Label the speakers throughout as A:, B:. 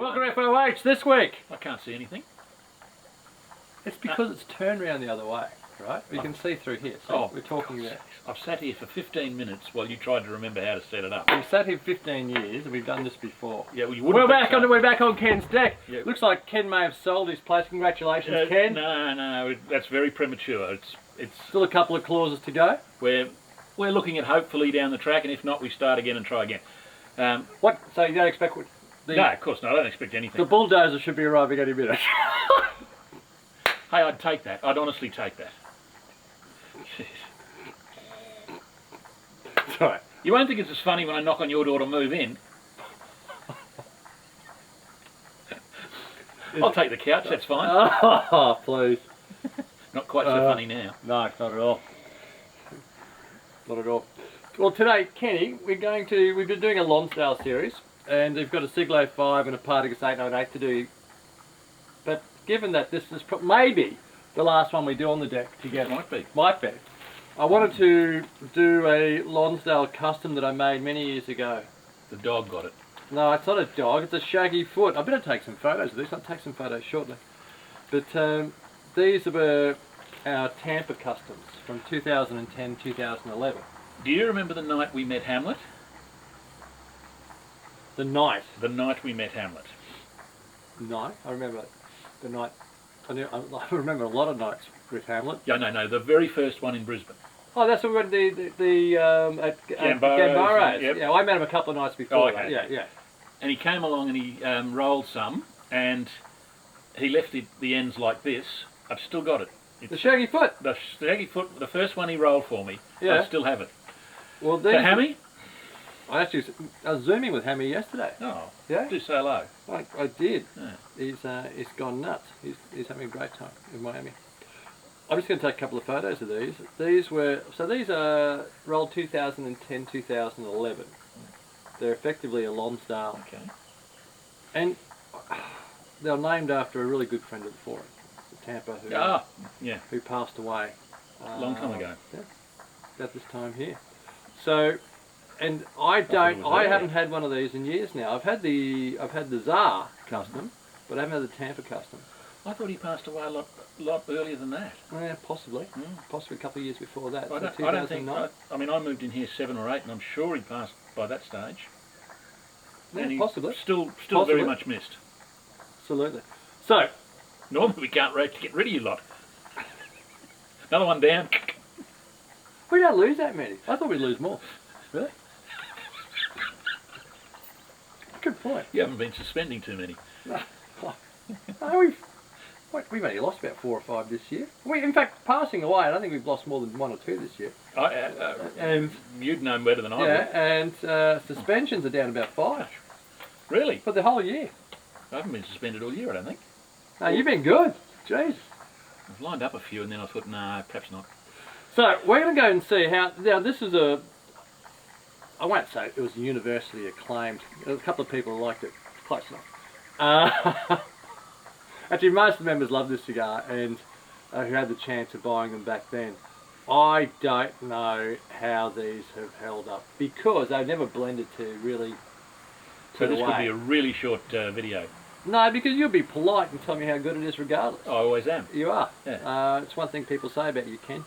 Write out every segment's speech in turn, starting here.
A: Welcome to FOH this week.
B: I can't see anything.
A: It's because it's turned around the other way, right? You can see through here. So we're talking there.
B: I've sat here for 15 minutes while you tried to remember how to set it up.
A: We've sat here 15 years and we've done this before.
B: Yeah, well, you
A: we're back on Ken's deck.
B: Yeah.
A: Looks like Ken may have sold his place. Congratulations, Ken.
B: No, that's very premature. It's
A: still a couple of clauses to go.
B: We're looking at hopefully down the track, and if not, we start again and try again.
A: What? So you don't expect?
B: No, of course not. I don't expect anything.
A: The bulldozer should be arriving any minute.
B: Hey, I'd take that. I'd honestly take that.
A: Sorry.
B: You won't think it's as funny when I knock on your door to move in. I'll take the couch, that's fine.
A: Oh, please.
B: Not quite so funny now.
A: No, not at all. Not at all. Well, today, Kenny, we've been doing a Lonsdale series, and we've got a Siglo 5 and a Partagas 898 to do. But given that this is maybe the last one we do on the deck together. Might be. I wanted to do a Lonsdale custom that I made many years ago.
B: The dog got it.
A: No, it's not a dog, it's a shaggy foot. I better take some photos of this. I'll take some photos shortly. But these were our Tampa customs from 2010-2011.
B: Do you remember the night we met Hamlet?
A: The night?
B: The night we met Hamlet.
A: Night? I remember the night. I remember a lot of nights with Hamlet.
B: Yeah, no, the very first one in Brisbane.
A: Oh, that's what we went at Gambaros.
B: Yep.
A: Yeah, I met him a couple of nights before.
B: Oh, okay.
A: Yeah.
B: And he came along and he rolled some, and he left the ends like this. I've still got it.
A: The shaggy foot.
B: The shaggy foot. The first one he rolled for me.
A: Yeah.
B: I still have it.
A: Well,
B: so Hammy?
A: I was zooming with Hammy yesterday.
B: Oh,
A: yeah.
B: Do say hello.
A: I did.
B: Yeah.
A: He's gone nuts. He's having a great time in Miami. I'm just going to take a couple of photos of these. These are rolled 2010-2011. They're effectively a Lonsdale.
B: Okay.
A: And they're named after a really good friend of the forum, Tampa, who passed away
B: a long time ago.
A: Yeah, about this time here. So, and I haven't had one of these in years now. I've had the Tsar custom, but I haven't had the Tampa custom.
B: I thought he passed away a lot earlier than that.
A: Yeah, possibly. Possibly a couple of years before that.
B: I don't think. I mean, I moved in here 7 or 8, and I'm sure he passed by that stage.
A: Yeah,
B: and
A: possibly.
B: Still very much missed.
A: Absolutely. So,
B: normally we can't get rid of you lot. Another one down.
A: We don't lose that many. I thought we'd lose more. Really? Good point.
B: You haven't been suspending too many.
A: No, we've only lost about 4 or 5 this year. In fact, passing away, I don't think we've lost more than 1 or 2 this year.
B: And you'd know better than I would.
A: Yeah, and suspensions are down about 5.
B: Really?
A: For the whole year.
B: I haven't been suspended all year, I don't think.
A: No, you've been good. Jeez.
B: I've lined up a few and then I thought, no, perhaps not.
A: So, we're going to go and see how... Now, this is I won't say it was universally acclaimed. There was a couple of people who liked it. Close enough. Actually, most of the members love this cigar, and who had the chance of buying them back then. I don't know how these have held up, because they've never blended to really
B: So this could be a really short video.
A: No, because you'll be polite and tell me how good it is regardless.
B: I always am.
A: You are.
B: Yeah.
A: It's one thing people say about you, Ken.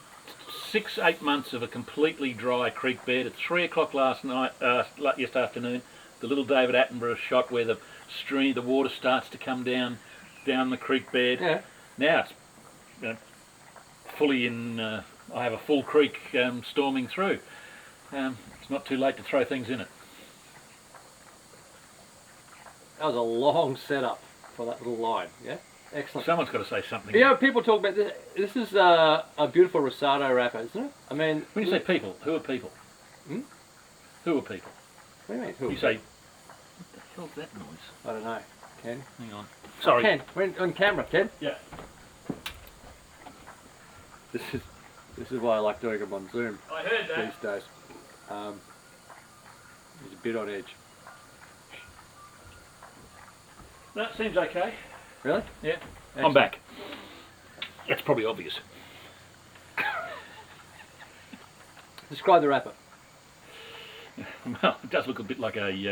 B: 6-8 months of a completely dry creek bed. At 3 o'clock last night, yesterday afternoon, the little David Attenborough shot where the water starts to come down the creek bed.
A: Yeah.
B: Now it's fully in. I have a full creek storming through. It's not too late to throw things in it.
A: That was a long setup for that little line. Yeah. Excellent.
B: Someone's got to say something.
A: Yeah, people talk about this. This is a beautiful Rosado wrapper, isn't it? I mean,
B: when you say people, who are people? Who are people?
A: What do you mean? Who?
B: You say, what the hell's that noise?
A: I don't know. Ken?
B: Hang on. Sorry.
A: Ken, we're on camera, Ken.
B: Yeah.
A: This is why I like doing them on Zoom.
B: I heard that.
A: These days. He's a bit on edge.
B: That seems okay.
A: Really?
B: Yeah.
A: Excellent.
B: I'm back. That's probably obvious.
A: Describe the wrapper.
B: Well, it does look a bit like a
A: Is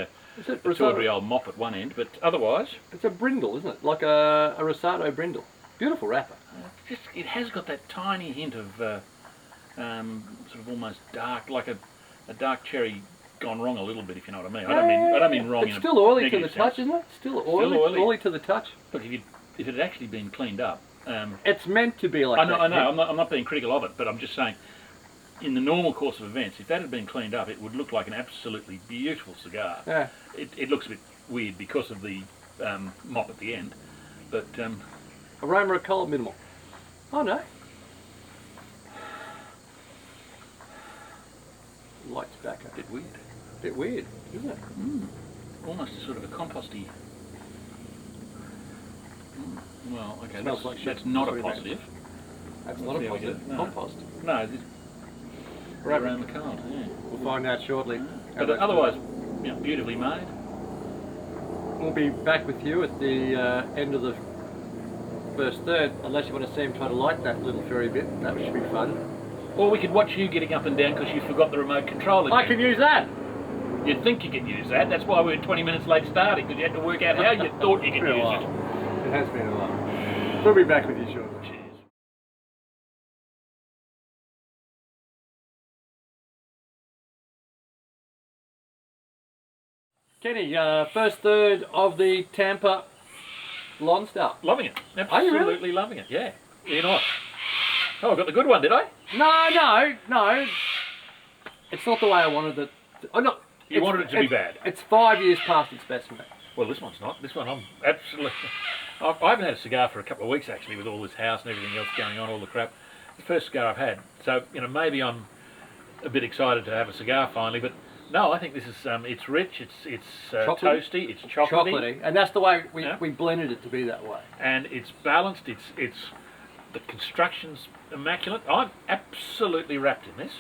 A: it
B: tawdry
A: risotto?
B: old mop at one end, but otherwise,
A: It's a brindle, isn't it? Like a risotto brindle. Beautiful wrapper.
B: it has got that tiny hint of sort of almost dark, like a dark cherry gone wrong a little bit, if you know what I mean. I don't mean wrong.
A: It's
B: in
A: still
B: a
A: oily to the
B: negative
A: touch,
B: sense.
A: isn't it? Still oily.
B: oily.
A: Oily to the touch.
B: Look, if it had actually been cleaned up,
A: It's meant to be like
B: I know,
A: that.
B: I know. I'm not being critical of it, but I'm just saying, in the normal course of events, if that had been cleaned up, it would look like an absolutely beautiful cigar.
A: Yeah.
B: It looks a bit weird because of the mop at the end, but
A: Aroma of colour minimal. Oh no. Light tobacco.
B: a bit weird.
A: Bit weird, isn't it?
B: Almost a sort of a composty. Well, okay,
A: Smells like shit.
B: that's not a
A: Sorry, mate.
B: positive.
A: That's not a
B: There we go.
A: positive.
B: No.
A: Compost.
B: No, this
A: Right.
B: around the card. Yeah.
A: We'll find out shortly. how
B: But
A: that's
B: otherwise,
A: done.
B: beautifully made.
A: We'll be back with you at the end of the first third, unless you want to see him try to light that little fairy bit. That should be fun.
B: Or we could watch you getting up and down because you forgot the remote control again.
A: I can use that.
B: You'd think you could use that. That's why we were 20 minutes late starting, because you had to work out how you thought you could
A: Been a
B: use
A: while.
B: it.
A: It has been a while. We'll be back with you shortly.
B: Cheers.
A: Kenny, first third of the Tampa Lonsdale.
B: Loving it.
A: Are you really?
B: Absolutely loving it, yeah. You're not. Oh, I got the good one, did I?
A: No. It's not the way I wanted it. Oh, no.
B: You wanted it to be bad.
A: It's 5 years past its best, mate.
B: Well, this one's not. This one I'm absolutely... I haven't had a cigar for a couple of weeks, actually, with all this house and everything else going on, all the crap. The first cigar I've had. So, maybe I'm a bit excited to have a cigar finally, but no, I think this is, it's rich, it's toasty, it's chocolatey.
A: And that's the way
B: Yeah.
A: we blended it to be that way.
B: And it's balanced, it's the construction's immaculate. I'm absolutely wrapped in this.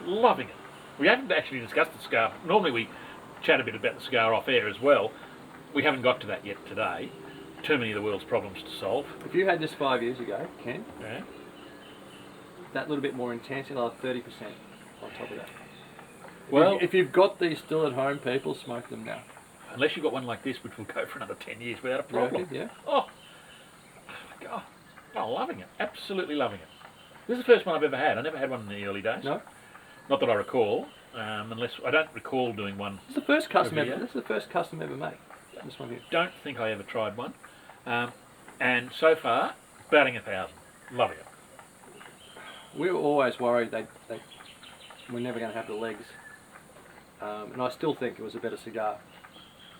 B: Loving it. We haven't actually discussed the cigar. Normally we chat a bit about the cigar off air as well. We haven't got to that yet today. Too many of the world's problems to solve.
A: If you had this 5 years ago, Ken,
B: Yeah.
A: that little bit more intense, you'll have 30% on top of that.
B: Well,
A: If you've got these still at home, people, smoke them now.
B: unless you've got one like this, which will go for another 10 years without a
A: You reckon?
B: problem.
A: Yeah.
B: Oh, God. Oh, loving it. Absolutely loving it. This is the first one I've ever had. I never had one in the early days.
A: No.
B: Not that I recall, unless I don't recall doing one.
A: This is the first custom
B: Over
A: ever.
B: here?
A: This is the first custom ever made. This one here.
B: Don't think I ever tried one. And so far, batting 1,000. Loving it.
A: We were always worried they we're never going to have the legs, and I still think it was a better cigar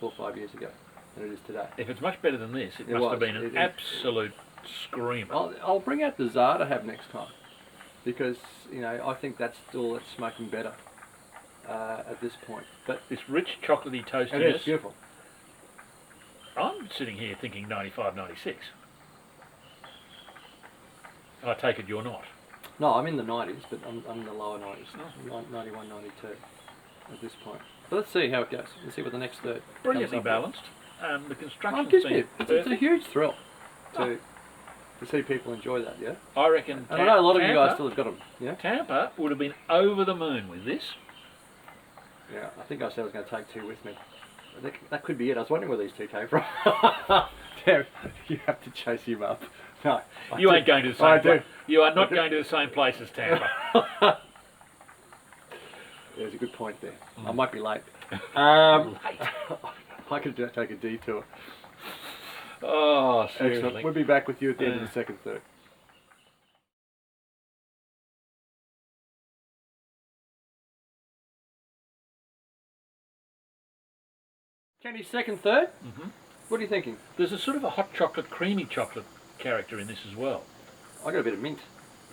A: 4 or 5 years ago than it is today.
B: If it's much better than this, it
A: It
B: must
A: was.
B: have been an
A: It-
B: absolute screamer.
A: I'll bring out the Czar to have next time, because I think it's smoking better at this point. But
B: This rich, chocolatey
A: it is
B: toastiness.
A: beautiful.
B: I'm sitting here thinking 95, 96. I take it you're not.
A: No, I'm in the 90s, but I'm in the lower 90s,
B: Oh.
A: 91, 92 at this point. But let's see how it goes. Let's see what the next third
B: Brilliantly
A: comes up
B: balanced. The
A: with.
B: construction's
A: It gives
B: been
A: me it's a
B: perfect.
A: huge thrill to see people enjoy that. Yeah.
B: I reckon
A: And I know a lot of you guys
B: Tampa-
A: still have got them. Yeah.
B: Tampa would have been over the moon with this.
A: Yeah. I think I said I was going to take 2 with me. That could be it. I was wondering where these 2 came from. Damn, you have to chase him up. No,
B: You ain't going to the
A: I
B: same place.
A: do.
B: You are not going to the same place as Tampa.
A: There's a good point there. I might be late. I could take a detour.
B: Oh,
A: Excellent.
B: seriously.
A: We'll be back with you at the end of
B: Yeah.
A: the second third. Kenny, second third?
B: Mhm.
A: What are you thinking?
B: There's a sort of a hot chocolate, creamy chocolate character in this as well.
A: I got a bit of mint.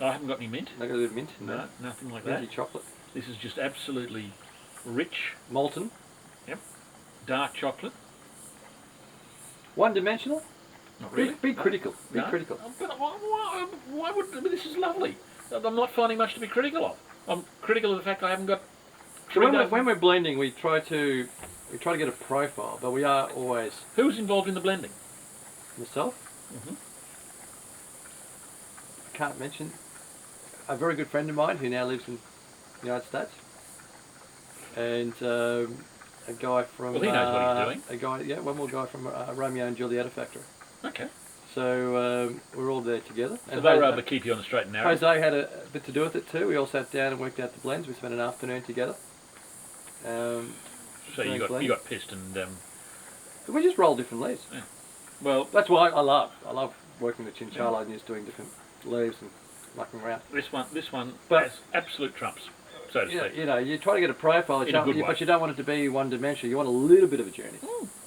B: I haven't got any mint.
A: I got a bit of mint in
B: No,
A: there.
B: nothing like
A: Minty
B: that.
A: chocolate.
B: This is just absolutely rich,
A: Molten.
B: dark chocolate.
A: One-dimensional.
B: Not
A: Be,
B: really.
A: be
B: No.
A: critical. Be
B: No.
A: critical.
B: But why would... I mean, this is lovely. I'm not finding much to be critical of. I'm critical of the fact I haven't got...
A: So when we're blending, we try to get a profile, but we are always
B: Who's involved in the blending?
A: myself.
B: Mhm.
A: I can't mention a very good friend of mine who now lives in the United States. and a guy from...
B: Well, he knows what he's doing.
A: A guy, yeah, one more guy from Romeo and Julieta factory.
B: Okay.
A: So we're all there together.
B: So they were able to keep you on the straight and narrow.
A: Jose had a bit to do with it too. We all sat down and worked out the blends. We spent an afternoon together.
B: So you got pissed and...
A: we just rolled different leaves.
B: Yeah. Well,
A: that's why I love working with Chinchilla and just doing different leaves and mucking around.
B: This one
A: but,
B: has absolute trumps, so to speak.
A: You know, you try to get a profile,
B: in a good way.
A: but you don't want it to be one-dimensional. You want a little bit of a journey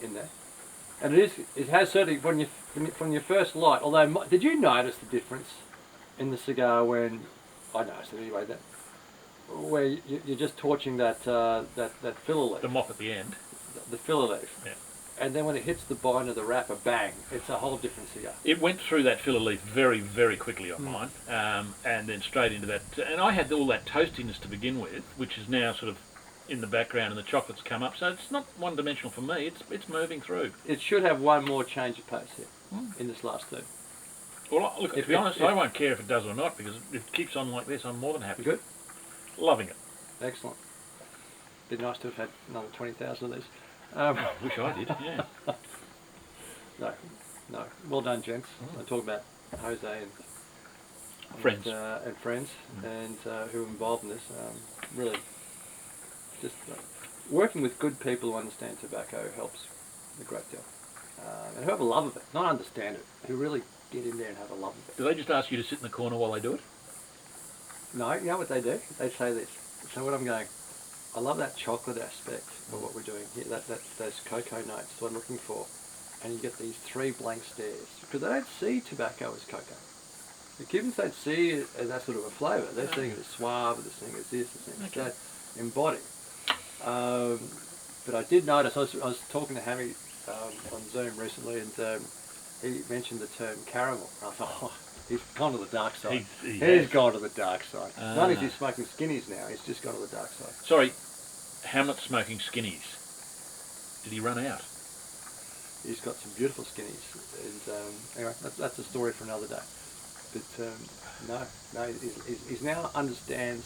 A: in there. And it has certainly, from your first light, although, did you notice the difference in the cigar when, I noticed it anyway, where you're just torching that filler leaf.
B: The mop at the end.
A: The filler leaf.
B: Yeah.
A: And then when it hits the bind of the wrapper, bang, it's a whole different cigar.
B: It went through that filler leaf very, very quickly on mine, and then straight into that. And I had all that toastiness to begin with, which is now sort of in the background, and the chocolate's come up. So it's not one-dimensional for me. It's moving through.
A: It should have one more change of pace here in this last third.
B: Well, look, to be honest, I won't care if it does or not, because if it keeps on like this, I'm more than happy.
A: Good.
B: Loving it.
A: Excellent. Be nice to have had another 20,000 of these.
B: I wish I did, yeah.
A: No. Well done, gents. I talk about Jose and
B: friends,
A: and who are involved in this. Really, just working with good people who understand tobacco helps a great deal. And who have a love of it, not understand it, who really get in there and have a love of it.
B: Do they just ask you to sit in the corner while they do it?
A: No, you know what they do? They say this. So what I'm going, I love that chocolate aspect of what we're doing here, those cocoa notes, what I'm looking for. And you get these three blank stares, because they don't see tobacco as cocoa. The Cubans don't see it as that sort of a flavour. They're seeing it as suave, they're seeing it as this, they're seeing it as embodied. But I did notice, I was talking to Hammy on Zoom recently, and he mentioned the term caramel. I thought, oh, he's gone to the dark side. He's gone to the dark side. Not only is he smoking skinnies now, he's just gone to the dark side.
B: Sorry, Hamlet's smoking skinnies. Did he run out?
A: He's got some beautiful skinnies, and anyway, that's a story for another day. But no, he's now understands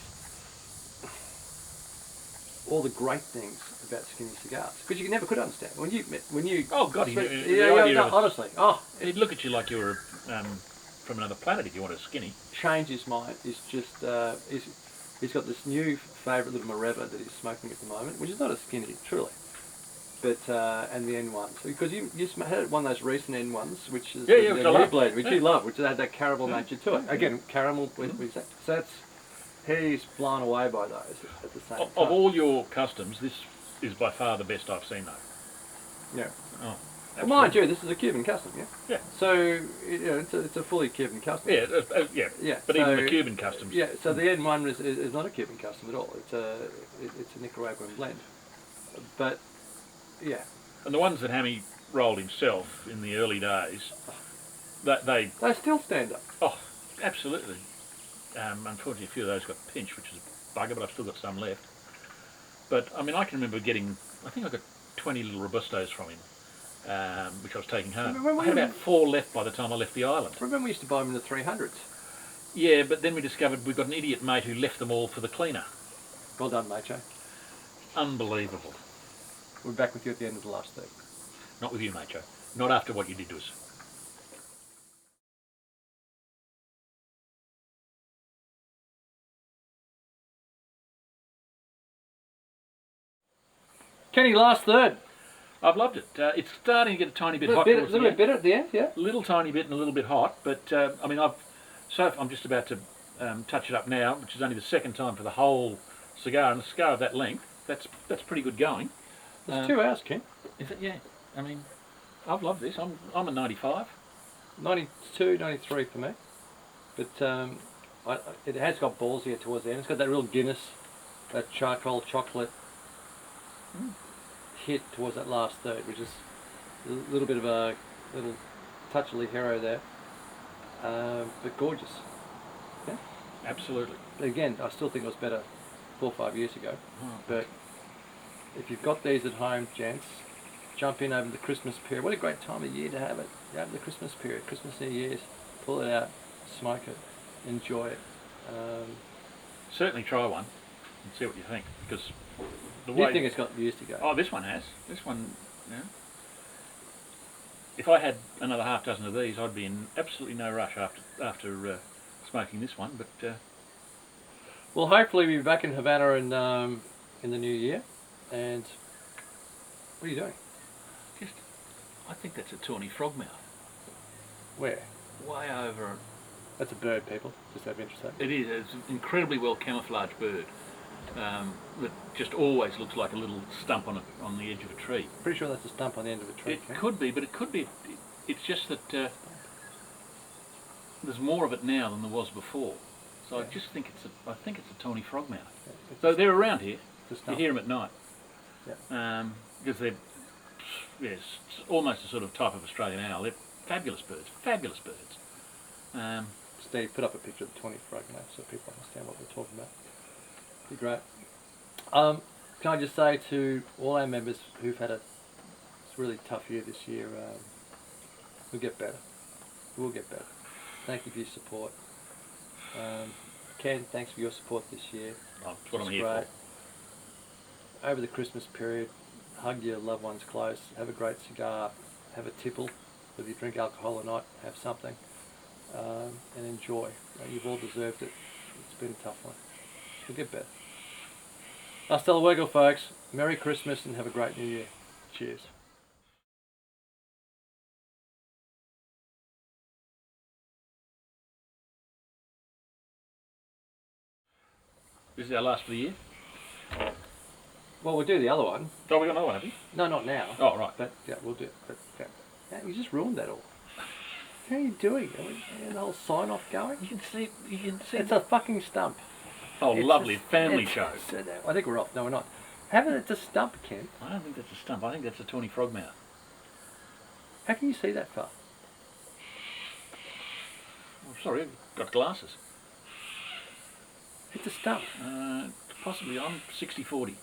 A: all the great things about skinny cigars, because you never could understand when you.
B: Oh God,
A: honestly,
B: he'd look at you like you were from another planet if you wanted a skinny.
A: Change his mind. He's just he's got this new favourite little Mareva that he's smoking at the moment, which is not a skinny, truly. But and the N1s, because you had one of those recent N1s, which is the new blend, which you love, which had that caramel nature to it. Again, caramel. So he's blown away by those at the same time.
B: Of all your customs, this is by far the best I've seen, though.
A: Yeah.
B: Oh,
A: well, mind you, this is a Cuban custom, yeah.
B: Yeah.
A: So it's a fully Cuban custom.
B: Yeah, yeah. But even the Cuban customs.
A: Yeah. So the N1 is not a Cuban custom at all. It's a Nicaraguan blend, but. Yeah. And
B: the ones that Hammy rolled himself in the early days, they
A: still stand up.
B: Oh, absolutely. Unfortunately, a few of those got pinched, which is a bugger, but I've still got some left. But, I mean, I can remember getting, I think I got 20 little Robustos from him, which I was taking home. I had about 4 left by the time I left the island.
A: Remember we used to buy them in the 300s?
B: Yeah, but then we discovered we've got an idiot mate who left them all for the cleaner.
A: Well done, Macho.
B: Unbelievable.
A: We're back with you at the end of the last third.
B: Not with you, Macho. Not after what you did to us.
A: Kenny, last third.
B: I've loved it. It's starting to get a tiny bit hot.
A: A little bit bitter at the end, yeah.
B: A little tiny bit and a little bit hot, but I mean, I'm just about to touch it up now, which is only the second time for the whole cigar, and a cigar of that length, that's pretty good going.
A: It's 2 hours, Ken.
B: Is it? Yeah. I mean, I've loved this. I'm a 95.
A: 92, 93 for me. But it has got balls here towards the end. It's got that real Guinness, that charcoal chocolate hit towards that last third, which is a little bit of a little touch of Ligero there. But gorgeous. Yeah?
B: Absolutely.
A: But again, I still think it was better 4 or 5 years ago. But if you've got these at home, gents, jump in over the Christmas period. What a great time of year to have it. Over the Christmas period, Christmas New Year's, pull it out, smoke it, enjoy it.
B: Certainly try one and see what you think, because the
A: Do you
B: way.
A: think it's got years to go?
B: Oh, this one has. This one, you know. If I had another half dozen of these, I'd be in absolutely no rush after smoking this one. But
A: Well, hopefully we'll be back in Havana in the new year. And what are you doing?
B: just, I think that's a tawny frogmouth.
A: Where?
B: Way over.
A: That's a bird, people. Just out of interest.
B: It is. It's an incredibly well camouflaged bird. That just always looks like a little stump on the edge of a tree.
A: Pretty sure that's a stump on the end of a tree.
B: It could be, but it could be. It's just that there's more of it now than there was before. So
A: Yeah.
B: I just think I think it's a tawny frogmouth.
A: Yeah,
B: So they're around here.
A: it's a
B: You
A: stump.
B: hear them at night.
A: Yeah.
B: Because they're yes, it's almost a sort of type of Australian owl. They're fabulous birds. Fabulous birds.
A: Steve, put up a picture of the 20 frogmouth so people understand what we're talking about. Be great. Can I just say to all our members who've had a really tough year this year, we'll get better. We'll get better. Thank you for your support. Ken, thanks for your support this year.
B: That's what I'm
A: It's
B: here
A: great. Over the Christmas period, hug your loved ones close, have a great cigar, have a tipple, whether you drink alcohol or not, have something, and enjoy. You've all deserved it. It's been a tough one. We'll get better. Hasta luego, folks. Merry Christmas and have a great New Year. Cheers.
B: This is our last for the year.
A: Well, we'll do the other one.
B: Oh, we got another one, have you?
A: No, not now.
B: Oh, right.
A: But yeah, we'll do it. But, yeah, you just ruined that all. How are you doing? Are we the whole sign off going?
B: You can see. You can see.
A: It's a fucking stump.
B: Oh,
A: It's
B: lovely
A: a-
B: family
A: it's-
B: show.
A: I think we're off. No, we're not. It's a stump, Ken.
B: I don't think that's a stump. I think that's a tawny frogmouth.
A: How can you see that far?
B: Oh, sorry, I've got glasses.
A: It's a stump.
B: Possibly I'm 60-40.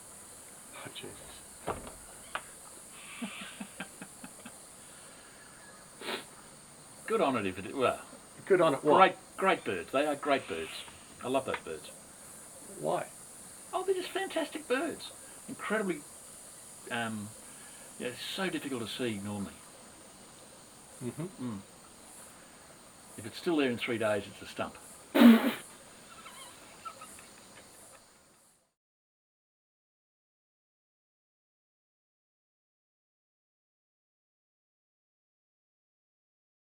A: Oh, Jesus.
B: Good on it if it. Well,
A: Good on it. What?
B: great birds. They are great birds. I love those birds.
A: Why?
B: Oh, they're just fantastic birds. Incredibly. Yeah, it's so difficult to see normally.
A: Mm-hmm.
B: If it's still there in 3 days, it's a stump.